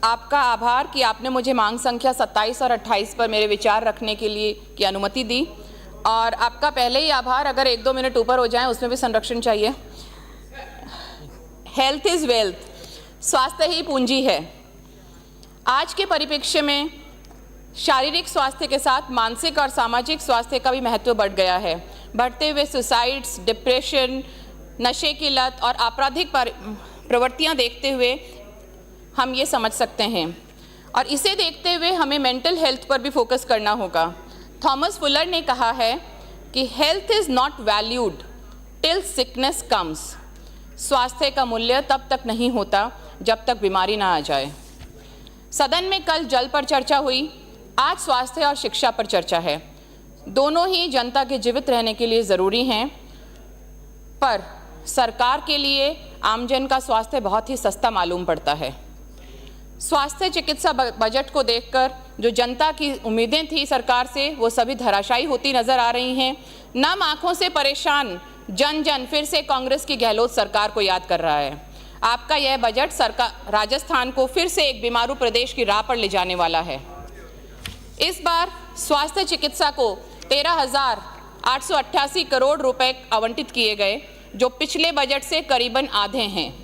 आपका आभार कि आपने मुझे मांग संख्या 27 और 28 पर मेरे विचार रखने के लिए की अनुमति दी, और आपका पहले ही आभार अगर 1-2 मिनट ऊपर हो जाएं उसमें भी संरक्षण चाहिए। हेल्थ इज़ वेल्थ, स्वास्थ्य ही पूंजी है। आज के परिप्रेक्ष्य में शारीरिक स्वास्थ्य के साथ मानसिक और सामाजिक स्वास्थ्य का भी महत्व बढ़ गया है। बढ़ते हुए सुसाइड्स, डिप्रेशन, नशे की लत और आपराधिक प्रवृत्तियां देखते हुए हम ये समझ सकते हैं, और इसे देखते हुए हमें मेंटल हेल्थ पर भी फोकस करना होगा। थॉमस फुलर ने कहा है कि health is not valued till sickness comes. स्वास्थ्य का मूल्य तब तक नहीं होता जब तक बीमारी ना आ जाए। सदन में कल जल पर चर्चा हुई, आज स्वास्थ्य और शिक्षा पर चर्चा है। दोनों ही जनता के जीवित रहने के लिए ज़रूरी हैं, पर सरकार के लिए आमजन का स्वास्थ्य बहुत ही सस्ता मालूम पड़ता है। स्वास्थ्य चिकित्सा बजट को देखकर जो जनता की उम्मीदें थी सरकार से, वो सभी धराशायी होती नजर आ रही हैं। नम आंखों से परेशान जन जन फिर से कांग्रेस की गहलोत सरकार को याद कर रहा है। आपका यह बजट सरकार राजस्थान को फिर से एक बीमारू प्रदेश की राह पर ले जाने वाला है। इस बार स्वास्थ्य चिकित्सा को 13,888 करोड़ रुपए आवंटित किए गए, जो पिछले बजट से करीबन आधे हैं।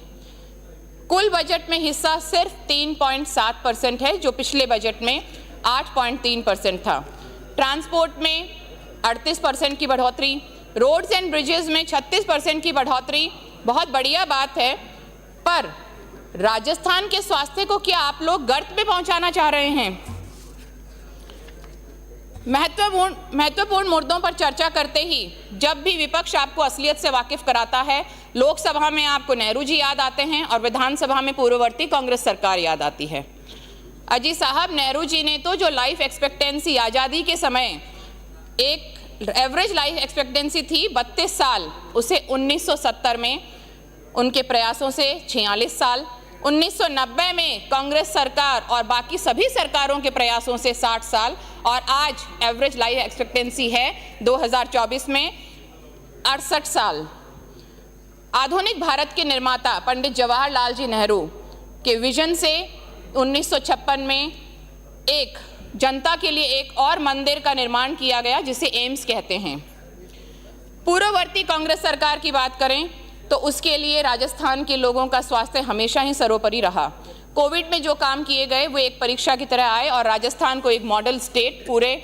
कुल बजट में हिस्सा सिर्फ 3.7% है, जो पिछले बजट में 8.3% था। ट्रांसपोर्ट में 38% की बढ़ोतरी, रोड्स एंड ब्रिजेस में 36% की बढ़ोतरी बहुत बढ़िया बात है, पर राजस्थान के स्वास्थ्य को क्या आप लोग गर्त में पहुंचाना चाह रहे हैं? महत्वपूर्ण मुद्दों पर चर्चा करते ही जब भी विपक्ष आपको असलियत से वाकिफ कराता है, लोकसभा में आपको नेहरू जी याद आते हैं और विधानसभा में पूर्ववर्ती कांग्रेस सरकार याद आती है। अजी साहब, नेहरू जी ने तो जो लाइफ एक्सपेक्टेंसी आज़ादी के समय एक एवरेज लाइफ एक्सपेक्टेंसी थी 32 साल, उसे 1970 में उनके प्रयासों से 46 साल, 1990 में कांग्रेस सरकार और बाकी सभी सरकारों के प्रयासों से 60 साल, और आज एवरेज लाइफ एक्सपेक्टेंसी है 2024 में 68 साल। आधुनिक भारत के निर्माता पंडित जवाहरलाल जी नेहरू के विजन से 1956 में एक जनता के लिए एक और मंदिर का निर्माण किया गया, जिसे एम्स कहते हैं। पूर्ववर्ती कांग्रेस सरकार की बात करें तो उसके लिए राजस्थान के लोगों का स्वास्थ्य हमेशा ही सर्वोपरि रहा। कोविड में जो काम किए गए वो एक परीक्षा की तरह आए, और राजस्थान को एक मॉडल स्टेट पूरे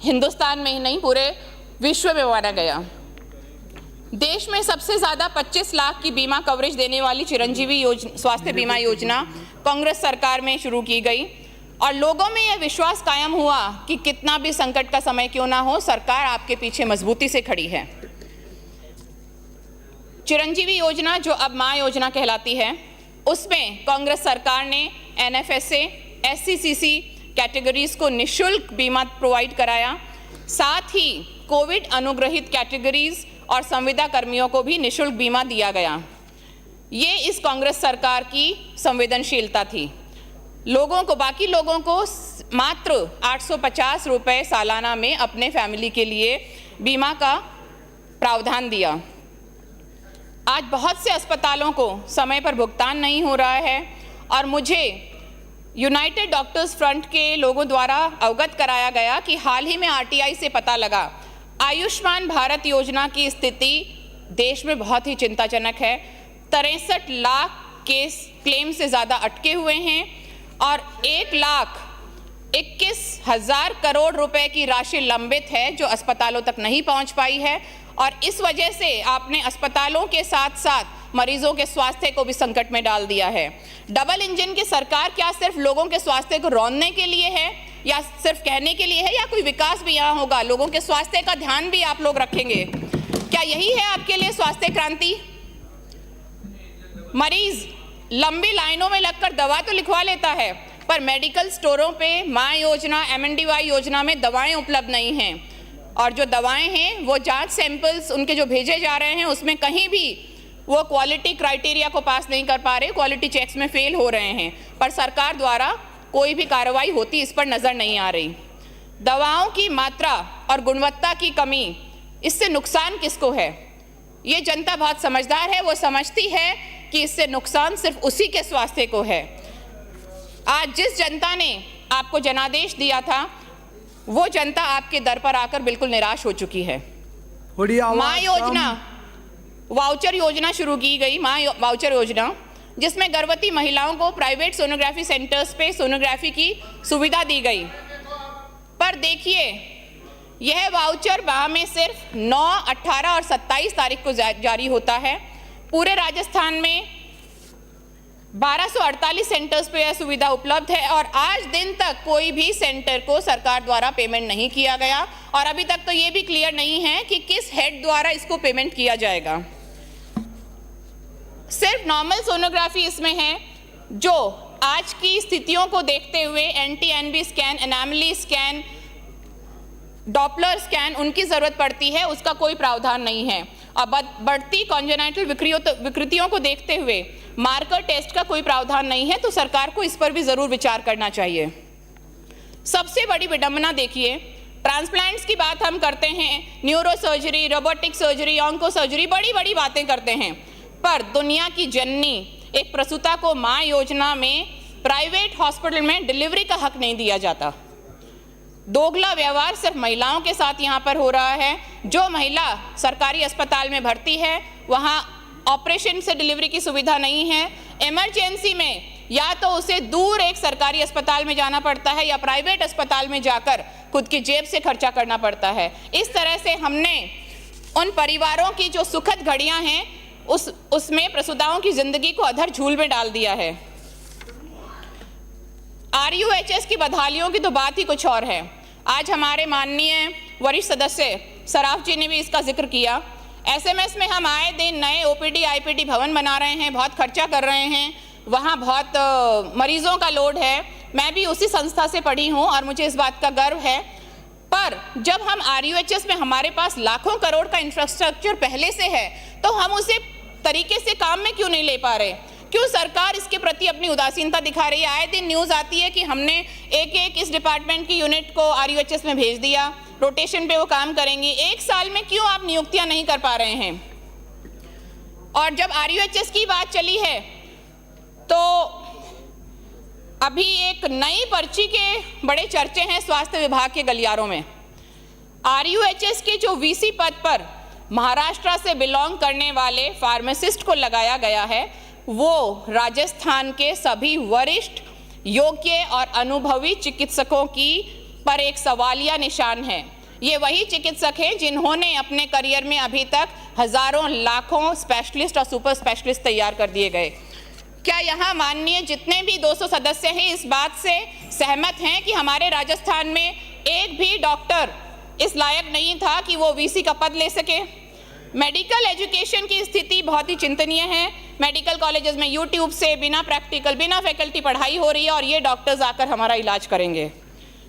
हिंदुस्तान में ही नहीं पूरे विश्व में माना गया। देश में सबसे ज़्यादा 25 लाख की बीमा कवरेज देने वाली चिरंजीवी स्वास्थ्य बीमा योजना कांग्रेस सरकार में शुरू की गई, और लोगों में यह विश्वास कायम हुआ कि कितना भी संकट का समय क्यों ना हो, सरकार आपके पीछे मजबूती से खड़ी है। चिरंजीवी योजना, जो अब मां योजना कहलाती है, उसमें कांग्रेस सरकार ने NFSA, SCCC कैटेगरीज को निःशुल्क बीमा प्रोवाइड कराया। साथ ही कोविड अनुग्रहित कैटेगरीज और संविदा कर्मियों को भी निःशुल्क बीमा दिया गया। ये इस कांग्रेस सरकार की संवेदनशीलता थी। बाकी लोगों को मात्र 850 रुपये सालाना में अपने फैमिली के लिए बीमा का प्रावधान दिया। आज बहुत से अस्पतालों को समय पर भुगतान नहीं हो रहा है, और मुझे यूनाइटेड डॉक्टर्स फ्रंट के लोगों द्वारा अवगत कराया गया कि हाल ही में RTI से पता लगा आयुष्मान भारत योजना की स्थिति देश में बहुत ही चिंताजनक है। 63 लाख केस क्लेम से ज़्यादा अटके हुए हैं, और 1,21,000 करोड़ रुपए की राशि लंबित है जो अस्पतालों तक नहीं पहुंच पाई है, और इस वजह से आपने अस्पतालों के साथ साथ मरीजों के स्वास्थ्य को भी संकट में डाल दिया है। डबल इंजन की सरकार क्या सिर्फ लोगों के स्वास्थ्य को रौंदने के लिए है, या सिर्फ कहने के लिए है, या कोई विकास भी यहाँ होगा? लोगों के स्वास्थ्य का ध्यान भी आप लोग रखेंगे? क्या यही है आपके लिए स्वास्थ्य क्रांति? मरीज लंबी लाइनों में लगकर दवा तो लिखवा लेता है, पर मेडिकल स्टोरों पे मां योजना, MNDY योजना में दवाएं उपलब्ध नहीं हैं, और जो दवाएं हैं वो जांच सैंपल्स उनके जो भेजे जा रहे हैं उसमें कहीं भी वो क्वालिटी क्राइटेरिया को पास नहीं कर पा रहे, क्वालिटी चेक्स में फेल हो रहे हैं, पर सरकार द्वारा कोई भी कार्रवाई होती इस पर नज़र नहीं आ रही। दवाओं की मात्रा और गुणवत्ता की कमी, इससे नुकसान किसको है? ये जनता बहुत समझदार है, वो समझती है कि इससे नुकसान सिर्फ उसी के स्वास्थ्य को है। आज जिस जनता ने आपको जनादेश दिया था वो जनता आपके दर पर आकर बिल्कुल निराश हो चुकी है। माँ योजना, वाउचर योजना शुरू की गई, माँ वाउचर योजना, जिसमें गर्भवती महिलाओं को प्राइवेट सोनोग्राफी सेंटर्स पे सोनोग्राफी की सुविधा दी गई। पर देखिए, यह वाउचर माह में सिर्फ 9, 18 और 27 तारीख को जारी होता है। पूरे राजस्थान में 1248 सेंटर्स पे यह सुविधा उपलब्ध है और आज दिन तक कोई भी सेंटर को सरकार द्वारा पेमेंट नहीं किया गया और अभी तक तो ये भी क्लियर नहीं है कि किस हेड द्वारा इसको पेमेंट किया जाएगा। सिर्फ नॉर्मल सोनोग्राफी इसमें है, जो आज की स्थितियों को देखते हुए NT-NB scan, anomaly scan, Doppler scan उनकी जरूरत पड़ती है, उसका कोई प्रावधान नहीं है। और बढ़ती कॉन्जेनाइटल विकृतियों को देखते हुए मार्कर टेस्ट का कोई प्रावधान नहीं है, तो सरकार को इस पर भी जरूर विचार करना चाहिए। सबसे बड़ी विडंबना देखिए, ट्रांसप्लांट्स की बात हम करते हैं, neuro surgery, robotic surgery, onco surgery, बड़ी बड़ी बातें करते हैं, पर दुनिया की जननी एक प्रसूता को माँ योजना में प्राइवेट हॉस्पिटल में डिलीवरी का हक नहीं दिया जाता। दोगला व्यवहार सिर्फ महिलाओं के साथ यहाँ पर हो रहा है। जो महिला सरकारी अस्पताल में भर्ती है वहाँ ऑपरेशन से डिलीवरी की सुविधा नहीं है। इमरजेंसी में या तो उसे दूर एक सरकारी अस्पताल में जाना पड़ता है या प्राइवेट अस्पताल में जाकर खुद की जेब से खर्चा करना पड़ता है। इस तरह से हमने उन परिवारों की जो सुखद घड़ियां हैं उसमें प्रसूताओं की जिंदगी को अधर झूल में डाल दिया है। RUHS की बदहालियों की तो बात ही कुछ और है। आज हमारे माननीय वरिष्ठ सदस्य सराफ जी ने भी इसका जिक्र किया। SMS में हम आए दिन नए OPD IPD भवन बना रहे हैं, बहुत खर्चा कर रहे हैं, वहाँ बहुत मरीजों का लोड है। मैं भी उसी संस्था से पढ़ी हूँ और मुझे इस बात का गर्व है। पर जब हम RUHS में हमारे पास लाखों करोड़ का इंफ्रास्ट्रक्चर पहले से है, तो हम उसे तरीके से काम में क्यों नहीं ले पा रहे? क्यों सरकार इसके प्रति अपनी उदासीनता दिखा रही है? आए दिन न्यूज़ आती है कि हमने एक इस डिपार्टमेंट की यूनिट को RUHS में भेज दिया, रोटेशन पे वो काम करेंगी। एक साल में क्यों आप नियुक्तियां नहीं कर पा रहे हैं? और जब RUHS की बात चली है तो अभी एक नई पर्ची के बड़े चर्चे हैं स्वास्थ्य विभाग के गलियारों में। RUHS के जो VC पद पर महाराष्ट्र से बिलोंग करने वाले फार्मासिस्ट को लगाया गया है, वो राजस्थान के सभी वरिष्ठ, योग्य और अनुभवी चिकित्सकों की पर एक सवालिया निशान है। ये वही चिकित्सक हैं जिन्होंने अपने करियर में अभी तक हजारों लाखों स्पेशलिस्ट और सुपर स्पेशलिस्ट तैयार कर दिए गए। क्या यहाँ माननीय जितने भी 200 सदस्य हैं इस बात से सहमत हैं कि हमारे राजस्थान में एक भी डॉक्टर इस लायक नहीं था कि वो VC का पद ले सके? मेडिकल एजुकेशन की स्थिति बहुत ही चिंतनीय है। मेडिकल कॉलेजेस में यूट्यूब से बिना प्रैक्टिकल, बिना फैकल्टी पढ़ाई हो रही है और ये डॉक्टर्स आकर हमारा इलाज करेंगे।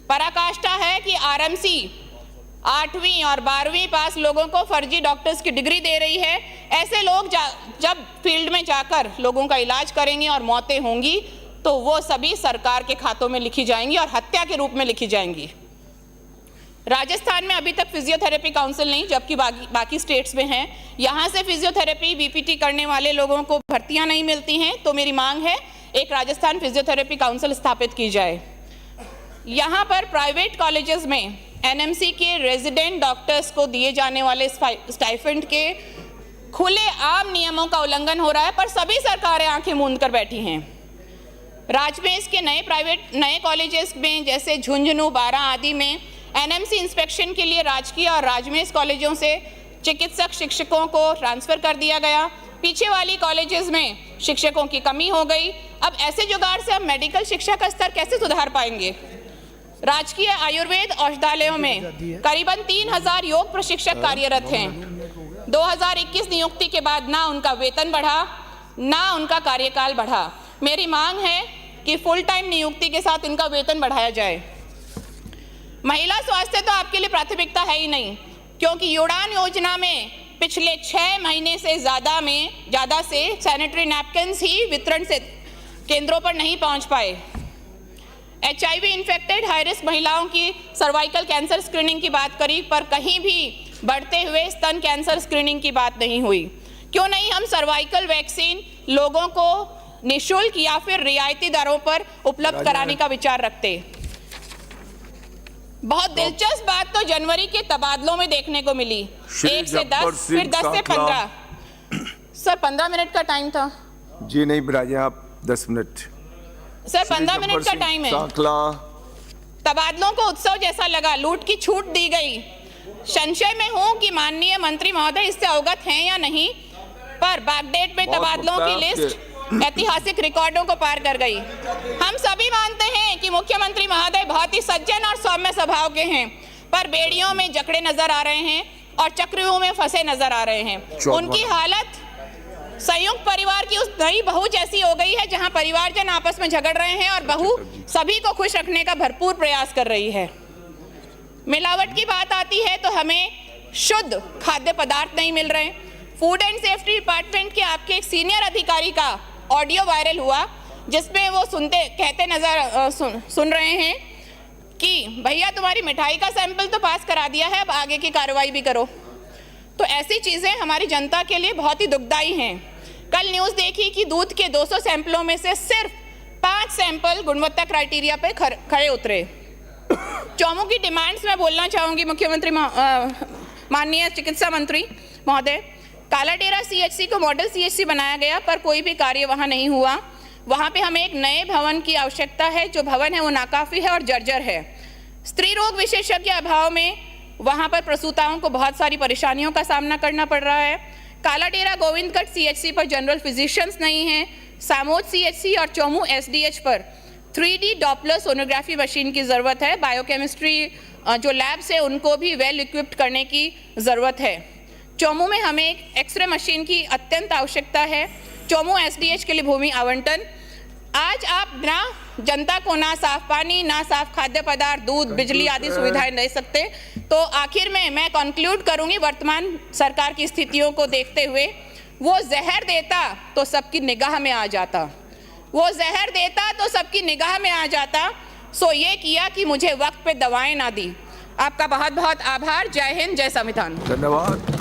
पराकाष्ठा है कि RMC 8वीं और 12वीं पास लोगों को फर्जी डॉक्टर्स की डिग्री दे रही है। ऐसे लोग जब फील्ड में जाकर लोगों का इलाज करेंगे और मौतें होंगी तो वो सभी सरकार के खातों में लिखी जाएंगी और हत्या के रूप में लिखी जाएंगी। राजस्थान में अभी तक फिजियोथेरेपी काउंसिल नहीं, जबकि बाकी स्टेट्स में है। यहाँ से फिजियोथेरेपी BPT करने वाले लोगों को भर्तियाँ नहीं मिलती हैं, तो मेरी मांग है एक राजस्थान फिजियोथेरेपी काउंसिल स्थापित की जाए। यहाँ पर प्राइवेट कॉलेजेस में NMC के रेजिडेंट डॉक्टर्स को दिए जाने वाले स्टाइफंड के खुले आम नियमों का उल्लंघन हो रहा है, पर सभी सरकारें आंखें मूंद कर बैठी हैं। राजमेस के नए कॉलेजेस में जैसे झुंझुनू, बारां आदि में NMC इंस्पेक्शन के लिए राजकीय और राजमेस कॉलेजों से चिकित्सक शिक्षकों को ट्रांसफर कर दिया गया। पीछे वाली कॉलेजेस में शिक्षकों की कमी हो गई। अब ऐसे जुगाड़ से हम मेडिकल शिक्षा का स्तर कैसे सुधार पाएंगे? राजकीय आयुर्वेद औषधालयों में करीबन 3000 योग प्रशिक्षक कार्यरत हैं। 2021 नियुक्ति के बाद ना उनका वेतन बढ़ा, ना उनका कार्यकाल बढ़ा। मेरी मांग है कि फुल टाइम नियुक्ति के साथ इनका वेतन बढ़ाया जाए। महिला स्वास्थ्य तो आपके लिए प्राथमिकता है ही नहीं, क्योंकि उड़ान योजना में पिछले 6 महीने से ज़्यादा से सैनिटरी नैपकिन्स ही वितरण से केंद्रों पर नहीं पहुंच पाए। HIV इन्फेक्टेड हाई रिस्क महिलाओं की सर्वाइकल कैंसर स्क्रीनिंग की बात करी, पर कहीं भी बढ़ते हुए स्तन कैंसर स्क्रीनिंग की बात नहीं हुई। क्यों नहीं हम सर्वाइकल वैक्सीन लोगों को निःशुल्क या फिर रियायती दरों पर उपलब्ध कराने का विचार रखते। बहुत दिलचस्प बात तो जनवरी के तबादलों में देखने को मिली, 1 से 10, फिर 10 से 15। सर 15 मिनट का टाइम था। जी नहीं बिराजे, आप 10 मिनट। सर 15 मिनट का टाइम है। तबादलों को उत्सव जैसा लगा, लूट की छूट दी गई। संशय में हूं कि माननीय मंत्री महोदय इससे अवगत हैं या नहीं, पर बैकडेट में तबादलों की लिस्ट ऐतिहासिक रिकॉर्डों को पार कर गई। हम सभी मानते हैं कि मुख्यमंत्री महोदय बहुत ही सज्जन और सौम्य स्वभाव के हैं, पर बेड़ियों में जकड़े नजर आ रहे हैं और चक्रव्यूह में फंसे नजर आ रहे हैं। उनकी हालत संयुक्त परिवार की उस नई बहू जैसी हो गई है, जहां परिवारजन आपस में झगड़ रहे हैं और बहू सभी को खुश रखने का भरपूर प्रयास कर रही है। मिलावट की बात आती है तो हमें शुद्ध खाद्य पदार्थ नहीं मिल रहे। फूड एंड सेफ्टी डिपार्टमेंट के आपके एक सीनियर अधिकारी का ऑडियो वायरल हुआ, जिसमें वो सुन रहे हैं कि भैया तुम्हारी मिठाई का सैंपल तो पास करा दिया है, अब आगे की कार्रवाई भी करो। तो ऐसी चीज़ें हमारी जनता के लिए बहुत ही दुखदायी हैं। कल न्यूज़ देखी कि दूध के 200 सैंपलों में से सिर्फ 5 सैंपल गुणवत्ता क्राइटेरिया पे खड़े उतरे। चौमू की डिमांड्स में बोलना चाहूँगी मुख्यमंत्री माननीय चिकित्सा मंत्री महोदय। कालाडेरा CHC को मॉडल CHC बनाया गया, पर कोई भी कार्य वहाँ नहीं हुआ। वहाँ पे हमें एक नए भवन की आवश्यकता है। जो भवन है वो नाकाफी है और जर्जर है। स्त्री रोग विशेषज्ञ अभाव में वहाँ पर प्रसूताओं को बहुत सारी परेशानियों का सामना करना पड़ रहा है। कालाडेरा गोविंदगढ़ CHC पर जनरल फिजिशियंस नहीं हैं। सामोद CHC और चौमू SDH पर 3D डॉपलर सोनोग्राफी मशीन की ज़रूरत है। बायोकेमिस्ट्री जो लैब्स है उनको भी वेल इक्विप्ड करने की ज़रूरत है। चौमू में हमें एक एक्सरे मशीन की अत्यंत आवश्यकता है। चौमू SDH के लिए भूमि आवंटन। आज आप ना जनता को ना साफ पानी, ना साफ खाद्य पदार्थ, दूध, बिजली आदि सुविधाएं दे सकते। तो आखिर में मैं कंक्लूड करूंगी, वर्तमान सरकार की स्थितियों को देखते हुए, वो जहर देता तो सबकी निगाह में आ जाता, वो जहर देता तो सबकी निगाह में आ जाता। सो ये किया कि मुझे वक्त पे दवाएं ना दी। आपका बहुत बहुत आभार। जय हिंद, जय संविधान। धन्यवाद।